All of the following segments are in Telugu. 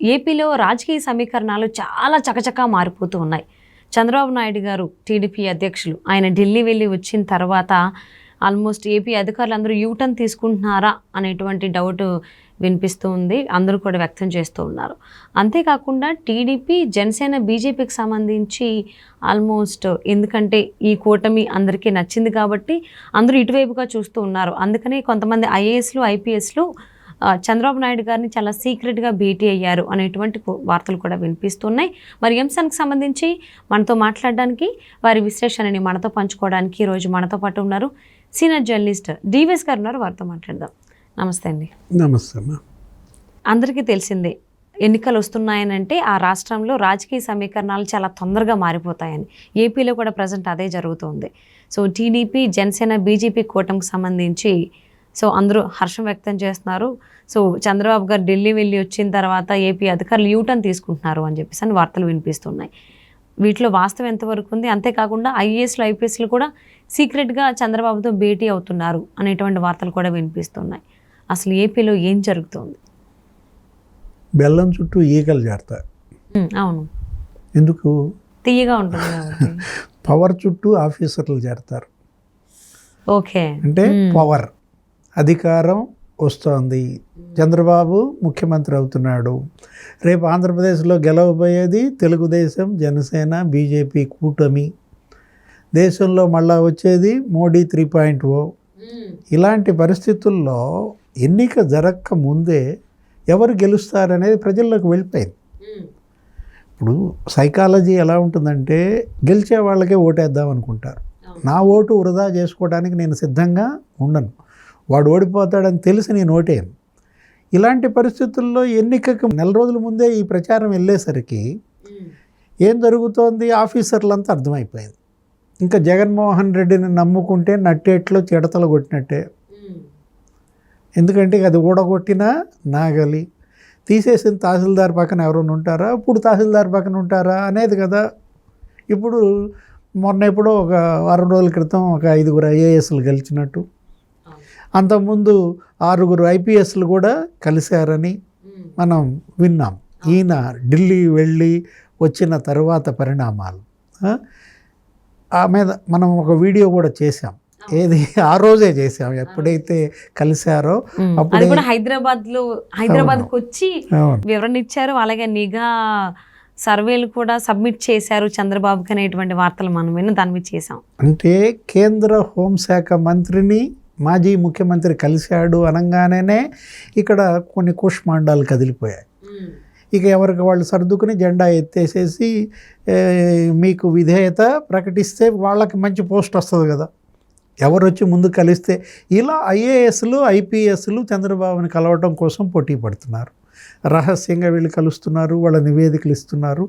ఏపీలో రాజకీయ సమీకరణాలు చాలా చకచకా మారిపోతూ ఉన్నాయి. చంద్రబాబు నాయుడు గారు టీడీపీ అధ్యక్షులు ఆయన ఢిల్లీ వెళ్ళి వచ్చిన తర్వాత ఆల్మోస్ట్ ఏపీ అధికారులందరూ యూటర్న్ తీసుకుంటున్నారా అనేటువంటి డౌట్ వినిపిస్తూ ఉంది. అందరూ కూడా వ్యక్తం చేస్తూ ఉన్నారు. అంతేకాకుండా టీడీపీ, జనసేన, బీజేపీకి సంబంధించి ఆల్మోస్ట్ ఎందుకంటే ఈ కూటమి అందరికీ నచ్చింది కాబట్టి అందరూ ఇటువైపుగా చూస్తూ ఉన్నారు. అందుకని కొంతమంది ఐఏఎస్లు, ఐపీఎస్లు చంద్రబాబు నాయుడు గారిని చాలా సీక్రెట్గా భేటీ అయ్యారు అనేటువంటి వార్తలు కూడా వినిపిస్తున్నాయి. మరి ఈ అంశానికి సంబంధించి మనతో మాట్లాడడానికి, వారి విశ్లేషణని మనతో పంచుకోవడానికి ఈరోజు మనతో పాటు ఉన్నారు సీనియర్ జర్నలిస్ట్ డివిఎస్ గారు ఉన్నారు. వారితో మాట్లాడదాం. నమస్తే అండి. నమస్తే అమ్మా. అందరికీ తెలిసిందే ఎన్నికలు వస్తున్నాయనంటే ఆ రాష్ట్రంలో రాజకీయ సమీకరణాలు చాలా తొందరగా మారిపోతాయని. ఏపీలో కూడా ప్రజెంట్ అదే జరుగుతుంది. సో టీడీపీ, జనసేన, బీజేపీ కూటమికి సంబంధించి అందరూ హర్షం వ్యక్తం చేస్తున్నారు. చంద్రబాబు గారు ఢిల్లీ వెళ్ళి వచ్చిన తర్వాత ఏపీ అధికారులు యూటర్న్ తీసుకుంటున్నారు అని చెప్పేసి అని వార్తలు వినిపిస్తున్నాయి. వీటిలో వాస్తవం ఎంతవరకు ఉంది? అంతేకాకుండా ఐఏఎస్లు, ఐపీఎస్లు కూడా సీక్రెట్గా చంద్రబాబుతో భేటీ అవుతున్నారు అనేటువంటి వార్తలు కూడా వినిపిస్తున్నాయి. అసలు ఏపీలో ఏం జరుగుతుంది? బెల్లం చుట్టూ ఈగలు చేరతారు. అవును, ఎందుకు? తీయగా ఉంటుంది. పవర్ చుట్టూ ఆఫీసర్లు చేరతారు. ఓకే, అంటే పవర్, అధికారం వస్తోంది. చంద్రబాబు ముఖ్యమంత్రి అవుతున్నాడు. రేపు ఆంధ్రప్రదేశ్లో గెలవబోయేది తెలుగుదేశం, జనసేన, బీజేపీ కూటమి. దేశంలో మళ్ళా వచ్చేది మోడీ 3.0. ఇలాంటి పరిస్థితుల్లో ఎన్నిక జరగక ముందే ఎవరు గెలుస్తారనేది ప్రజల్లోకి వెళ్ళిపోయింది. ఇప్పుడు సైకాలజీ ఎలా ఉంటుందంటే గెలిచే వాళ్ళకే ఓటేద్దాం అనుకుంటారు. నా ఓటు వృధా చేసుకోవడానికి నేను సిద్ధంగా ఉండను. వాడు ఓడిపోతాడని తెలిసి నేను ఓటేయను. ఇలాంటి పరిస్థితుల్లో ఎన్నికకు నెల రోజుల ముందే ఈ ప్రచారం వెళ్ళేసరికి ఏం జరుగుతోంది ఆఫీసర్లంతా అర్థమైపోయింది. ఇంకా జగన్మోహన్ రెడ్డిని నమ్ముకుంటే నట్టేట్లో చిడతలు కొట్టినట్టే. ఎందుకంటే అది ఊడగొట్టిన నాగలి. తీసేసిన తహసీల్దార్ పక్కన ఎవరైనా ఉంటారా? ఇప్పుడు తహసీల్దార్ పక్కన ఉంటారా అనేది కదా. ఇప్పుడు మొన్న ఎప్పుడో ఒక వారం రోజుల క్రితం ఒక 5 ఐఏఎస్లు గెలిచినట్టు, అంతకుముందు 6 ఐపీఎస్లు కూడా కలిశారని మనం విన్నాం. ఈయన ఢిల్లీ వెళ్ళి వచ్చిన తర్వాత పరిణామాలు ఆ మీద మనం ఒక వీడియో కూడా చేసాం. ఏది ఆ రోజే చేసాం, ఎప్పుడైతే కలిశారో అప్పుడు హైదరాబాద్కి వచ్చి వివరణ ఇచ్చారు. అలాగే నిఘా సర్వేలు కూడా సబ్మిట్ చేశారు చంద్రబాబుకి అనేటువంటి వార్తలు మనం విన్న దాని మీద చేసాం. అంటే కేంద్ర హోంశాఖ మంత్రిని మాజీ ముఖ్యమంత్రి కలిశాడు అనగానే ఇక్కడ కొన్ని కుష్మాండాలు కదిలిపోయాయి. ఇక ఎవరికి వాళ్ళు సర్దుకుని జెండా ఎత్తేసేసి మీకు విధేయత ప్రకటిస్తే వాళ్ళకి మంచి పోస్ట్ వస్తుంది కదా, ఎవరు వచ్చి ముందు కలిస్తే. ఇలా ఐఏఎస్లు, ఐపీఎస్లు చంద్రబాబుని కలవటం కోసం పోటీ పడుతున్నారు. రహస్యంగా వీళ్ళు కలుస్తున్నారు, వాళ్ళ నివేదికలు ఇస్తున్నారు.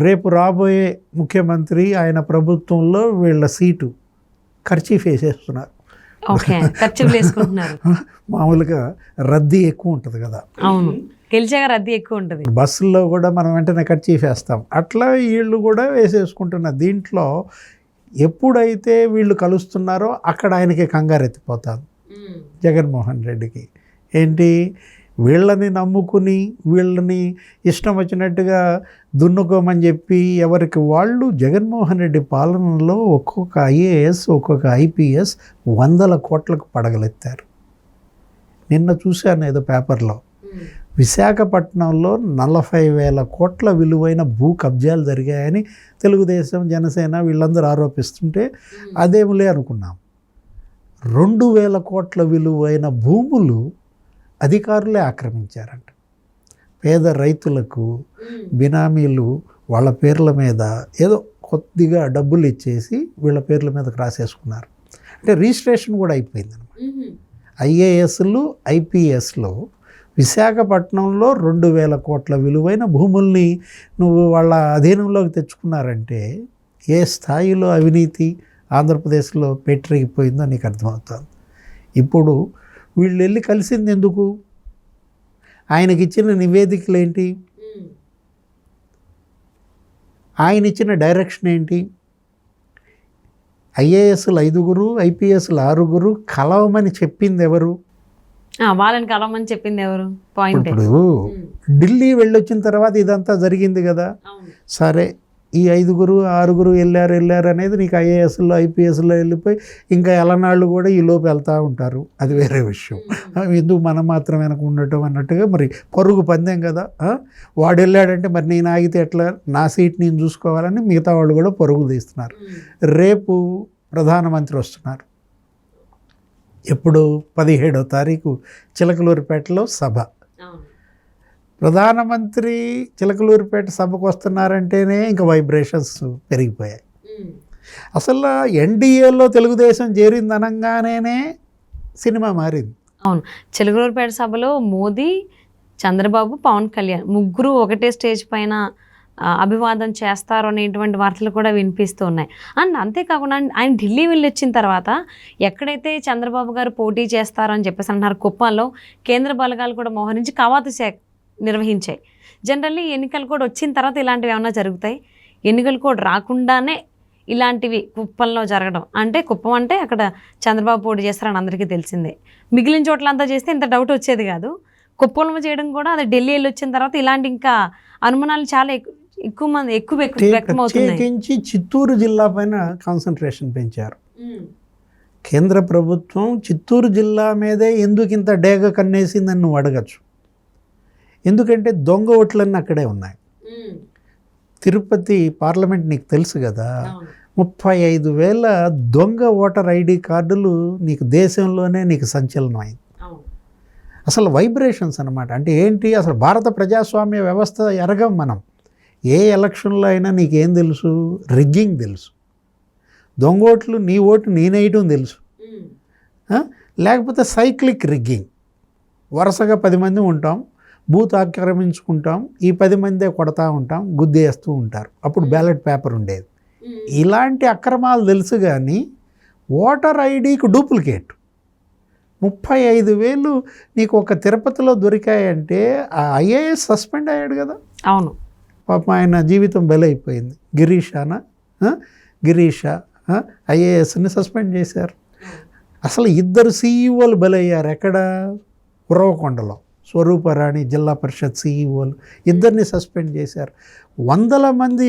రేపు రాబోయే ముఖ్యమంత్రి ఆయన ప్రభుత్వంలో వీళ్ళ సీటు ఖర్చీఫ్ వేసేస్తున్నారు. మామూలుగా రద్దీ ఎక్కువ ఉంటుంది కదా. అవును, గెలిచాక రద్దీ ఎక్కువ ఉంటుంది. బస్సుల్లో కూడా మనం వెంటనే ఖర్చీఫ్ వేస్తాం. అట్లా వీళ్ళు కూడా వేసేసుకుంటున్నారు. దీంట్లో ఎప్పుడైతే వీళ్ళు కలుస్తున్నారో అక్కడ ఆయనకి కంగారు ఎత్తిపోతారు జగన్మోహన్ రెడ్డికి. ఏంటి, వీళ్ళని నమ్ముకుని వీళ్ళని ఇష్టం వచ్చినట్టుగా దున్నుకోమని చెప్పి ఎవరికి వాళ్ళు జగన్మోహన్ రెడ్డి పాలనలో ఒక్కొక్క ఐఏఎస్, ఒక్కొక్క ఐపీఎస్ 100 కోట్లకు పడగలెత్తారు. నిన్న చూశాను ఏదో పేపర్లో, విశాఖపట్నంలో 40,000 కోట్ల విలువైన భూ కబ్జాలు జరిగాయని తెలుగుదేశం, జనసేన వీళ్ళందరూ ఆరోపిస్తుంటే అదేములే అనుకున్నాం. 2,000 కోట్ల విలువైన భూములు అధికారులే ఆక్రమించారంట. పేద రైతులకు బినామీలు వాళ్ళ పేర్ల మీద ఏదో కొద్దిగా డబ్బులు ఇచ్చేసి వీళ్ళ పేర్ల మీదకి రాసేసుకున్నారు. అంటే రిజిస్ట్రేషన్ కూడా అయిపోయింది అనమాట. ఐఏఎస్లు, ఐపీఎస్లు విశాఖపట్నంలో 2,000 కోట్ల విలువైన భూముల్ని నువ్వు వాళ్ళ అధీనంలోకి తెచ్చుకున్నారంటే ఏ స్థాయిలో అవినీతి ఆంధ్రప్రదేశ్లో పెట్టిరిగిపోయిందో నీకు అర్థమవుతుంది. ఇప్పుడు వీళ్ళు వెళ్ళి కలిసింది ఎందుకు? ఆయనకి ఇచ్చిన నివేదికలు ఏంటి? ఆయన ఇచ్చిన డైరెక్షన్ ఏంటి? ఐఏఎస్లు 5, ఐపీఎస్లు 6 కలవమని చెప్పింది ఎవరు? వాళ్ళని కలవమని చెప్పింది ఎవరు? పాయింట్. ఇప్పుడు ఢిల్లీ వెళ్ళొచ్చిన తర్వాత ఇదంతా జరిగింది కదా. సరే, ఈ 5 6 వెళ్ళారు అనేది నీకు ఐఏఎస్లో ఐపీఎస్లో వెళ్ళిపోయి ఇంకా ఎలనాళ్ళు కూడా ఈ లోపు వెళ్తూ ఉంటారు, అది వేరే విషయం. ఎందుకు మనం మాత్రం వెనక ఉండటం అన్నట్టుగా మరి పరుగు పందెం కదా. వాడు వెళ్ళాడంటే మరి నేను ఆగితే ఎట్లా, నా సీట్ నేను చూసుకోవాలని మిగతా వాళ్ళు కూడా పరుగులు తీస్తున్నారు. రేపు ప్రధానమంత్రి వస్తున్నారు. ఎప్పుడు 17వ తారీఖు చిలకలూరిపేటలో సభ. ప్రధానమంత్రి చిలకలూరిపేట సభకు వస్తున్నారంటేనే ఇంకా వైబ్రేషన్స్ పెరిగిపోయాయి. అసలు ఎన్డీఏలో తెలుగుదేశం చేరింది అనగానే సినిమా మారింది. అవును, చిలకలూరిపేట సభలో మోదీ, చంద్రబాబు, పవన్ కళ్యాణ్ ముగ్గురు ఒకటే స్టేజ్ పైన అభివాదం చేస్తారు అనేటువంటి వార్తలు కూడా వినిపిస్తూ ఉన్నాయి. అండ్ అంతేకాకుండా ఆయన ఢిల్లీ వెళ్ళి వచ్చిన తర్వాత ఎక్కడైతే చంద్రబాబు గారు పోటీ చేస్తారో అని చెప్పేసి అంటున్నారు, కుప్పంలో కేంద్ర బలగాలు కూడా మోహరించి కవాతు నిర్వహించాయి. జనరల్లీ ఎన్నికలు కూడా వచ్చిన తర్వాత ఇలాంటివి ఏమైనా జరుగుతాయి. ఎన్నికలు కూడా రాకుండానే ఇలాంటివి కుప్పంలో జరగడం అంటే, కుప్పం అంటే అక్కడ చంద్రబాబు పోటీ చేస్తారని అందరికీ తెలిసిందే. మిగిలిన చోట్లంతా చేస్తే ఇంత డౌట్ వచ్చేది కాదు. కుప్పంలో చేయడం కూడా అది ఢిల్లీ వెళ్ళి వచ్చిన తర్వాత ఇలాంటి ఇంకా అనుమానాలు చాలా ఎక్కువ వ్యక్తమవుతున్నాయి. ప్రత్యేకించి చిత్తూరు జిల్లా పైన కాన్సన్ట్రేషన్ పెంచారు. కేంద్ర ప్రభుత్వం చిత్తూరు జిల్లా మీదే ఎందుకు ఇంత డేగ కన్నేసిందని నువ్వు అడగచ్చు. ఎందుకంటే దొంగ ఓట్లన్నీ అక్కడే ఉన్నాయి. తిరుపతి పార్లమెంట్ నీకు తెలుసు కదా, 35,000 దొంగ ఓటర్ ఐడి కార్డులు నీకు దేశంలోనే నీకు సంచలనమైంది. అసలు వైబ్రేషన్స్ అనమాట. అంటే ఏంటి, అసలు భారత ప్రజాస్వామ్య వ్యవస్థ ఎరగం మనం. ఏ ఎలక్షన్లో అయినా నీకేం తెలుసు, రిగ్గింగ్ తెలుసు. దొంగ ఓట్లు నీ ఓటు నేనేయటం తెలుసు. లేకపోతే సైక్లిక్ రిగ్గింగ్, వరుసగా 10 మంది ఉంటాం, బూత్ ఆక్రమించుకుంటాం, ఈ 10 మందే కొడతా ఉంటాం, గుద్దేస్తూ ఉంటారు. అప్పుడు బ్యాలెట్ పేపర్ ఉండేది. ఇలాంటి అక్రమాలు తెలుసు. కానీ ఓటర్ ఐడికి డూప్లికేట్ 35,000 నీకు ఒక తిరుపతిలో దొరికాయంటే ఆ ఐఏఎస్ సస్పెండ్ అయ్యాడు కదా. అవును, పాపం ఆయన జీవితం బలైపోయింది. గిరీష ఐఏఎస్ని సస్పెండ్ చేశారు. అసలు 2 సీఈఓలు బలయ్యారు. ఎక్కడ, ఉరవకొండలో స్వరూపరాణి జిల్లా పరిషత్ సీఈఓలు 2ని సస్పెండ్ చేశారు. 100 మంది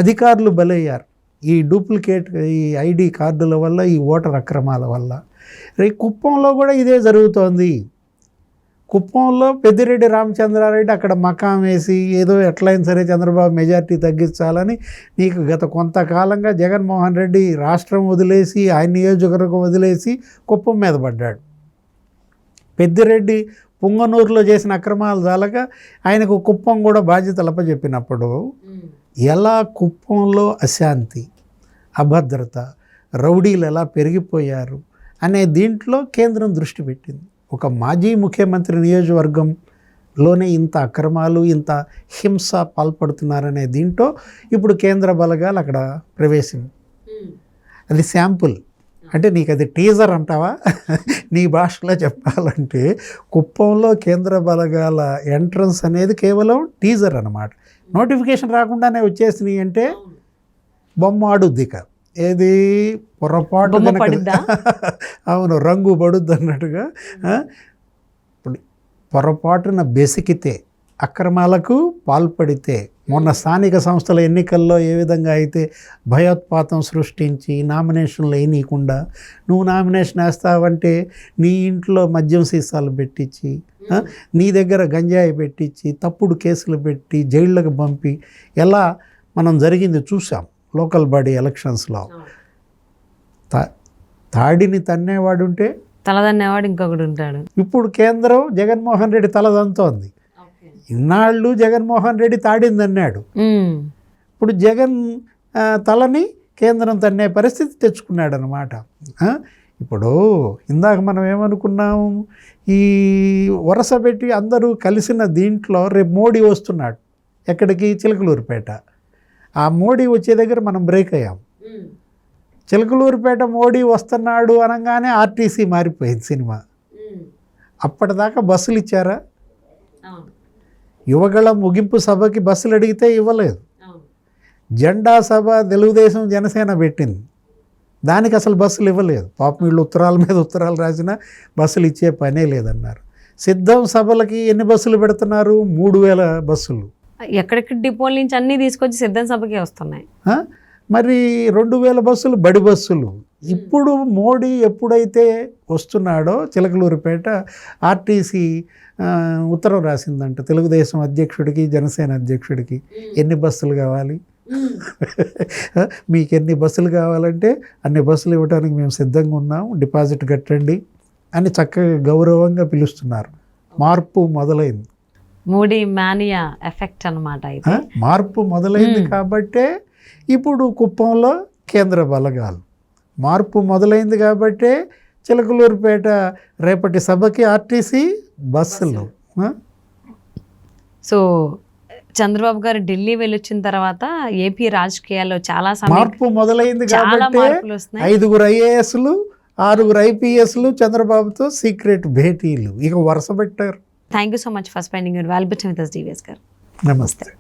అధికారులు బలయ్యారు ఈ డూప్లికేట్ ఈ ఐడి కార్డుల వల్ల, ఈ ఓటర్ అక్రమాల వల్ల. కుప్పంలో కూడా ఇదే జరుగుతోంది. కుప్పంలో పెద్దిరెడ్డి రామచంద్రారెడ్డి అక్కడ మకాం వేసి ఏదో ఎట్లయినా సరే చంద్రబాబు మెజార్టీ తగ్గించాలని నీకు గత కొంతకాలంగా జగన్మోహన్ రెడ్డి రాష్ట్రం వదిలేసి, ఆయన నియోజకవర్గం వదిలేసి కుప్పం మీద పడ్డాడు. పెద్దిరెడ్డి పుంగనూరులో చేసిన అక్రమాలు చాలక ఆయనకు కుప్పం కూడా బాధ్యతలు అప్పచెప్పినప్పుడు ఎలా కుప్పంలో అశాంతి, అభద్రత, రౌడీలు ఎలా పెరిగిపోయారు అనే దీంట్లో కేంద్రం దృష్టి పెట్టింది. ఒక మాజీ ముఖ్యమంత్రి నియోజకవర్గంలోనే ఇంత అక్రమాలు, ఇంత హింస పాల్పడుతున్నారనే దీంట్లో ఇప్పుడు కేంద్ర బలగాలు అక్కడ ప్రవేశం. అది శాంపుల్. అంటే నీకు అది టీజర్ అంటావా? నీ భాషలో చెప్పాలంటే కుప్పంలో కేంద్ర బలగాల ఎంట్రన్స్ అనేది కేవలం టీజర్ అన్నమాట. నోటిఫికేషన్ రాకుండానే వచ్చేసినాయి అంటే బొమ్మ ఆడుద్దిక. ఏది పొరపాటు అవును, రంగు పడుద్ది అన్నట్టుగా. ఇప్పుడు పొరపాటున బెసికితే, అక్రమాలకు పాల్పడితే, మొన్న స్థానిక సంస్థల ఎన్నికల్లో ఏ విధంగా అయితే భయోత్పాతం సృష్టించి నామినేషన్లు వేయనీయకుండా, నువ్వు నామినేషన్ వేస్తావంటే నీ ఇంట్లో మద్యం సీసాలు పెట్టించి, నీ దగ్గర గంజాయి పెట్టించి, తప్పుడు కేసులు పెట్టి జైళ్ళకు పంపి ఎలా మనం జరిగింది చూసాం లోకల్ బాడీ ఎలక్షన్స్లో. తాడిని తన్నేవాడు ఉంటే తలదన్నేవాడు ఇంకొకటి ఉంటాడు. ఇప్పుడు కేంద్రం జగన్మోహన్ రెడ్డి తలదంతోంది. ఇన్నాళ్ళు జగన్మోహన్ రెడ్డి తాడింది అన్నాడు. ఇప్పుడు జగన్ తలని కేంద్రం తన్నే పరిస్థితి తెచ్చుకున్నాడు అనమాట. ఇప్పుడు ఇందాక మనం ఏమనుకున్నాము, ఈ వరుస పెట్టి అందరూ కలిసిన దీంట్లో రేపు మోడీ వస్తున్నాడు. ఎక్కడికి? చిలకలూరిపేట. ఆ మోడీ వచ్చే దగ్గర మనం బ్రేక్ అయ్యాం. చిలకలూరిపేట మోడీ వస్తున్నాడు అనగానే ఆర్టీసీ మారిపోయింది సినిమా. అప్పటిదాకా బస్సులు ఇచ్చారా? యువగళ ముగింపు సభకి బస్సులు అడిగితే ఇవ్వలేదు. జెండా సభ తెలుగుదేశం జనసేన పెట్టింది, దానికి అసలు బస్సులు ఇవ్వలేదు. పాపం వీళ్ళు ఉత్తరాల మీద ఉత్తరాలు రాసినా బస్సులు ఇచ్చే పనే లేదన్నారు. సిద్ధం సభలకి ఎన్ని బస్సులు పెడుతున్నారు? 3000 బస్సులు. ఎక్కడెక్కడ డిపోల నుంచి అన్నీ తీసుకొచ్చి సిద్ధం సభకే వస్తున్నాయి. ఆ? మరి 2000 బస్సులు బడి బస్సులు. ఇప్పుడు మోడీ ఎప్పుడైతే వస్తున్నాడో చిలకలూరిపేట ఆర్టీసీ ఉత్తరం రాసిందంట తెలుగుదేశం అధ్యక్షుడికి, జనసేన అధ్యక్షుడికి. ఎన్ని బస్సులు కావాలి, మీకు ఎన్ని బస్సులు కావాలంటే అన్ని బస్సులు ఇవ్వడానికి మేము సిద్ధంగా ఉన్నాం, డిపాజిట్ కట్టండి అని చక్కగా గౌరవంగా పిలుస్తున్నారు. మార్పు మొదలైంది. మోడీ మానియా ఎఫెక్ట్ అన్నమాట. అయితే మార్పు మొదలైంది కాబట్టే ఇప్పుడు కుప్పంలో కేంద్ర బలగాలు. మార్పు మొదలైంది కాబట్టే చిలకలూరిపేట రేపటి సభకి ఆర్టీసీ బస్సులు. సో చంద్రబాబు గారు ఢిల్లీ వెళ్ళొచ్చిన తర్వాత ఏపీ రాజకీయాల్లో చాలా మార్పు మొదలైంది చాలా కాబట్టి మార్పులు వస్తున్నాయి. 5 IASలు 6 IPSలు చంద్రబాబుతో సీక్రెట్ భేటీలు ఇక వరుస పెట్టారు. Thank you so much for spending your valuable time with us, DVS గారు. నమస్తే.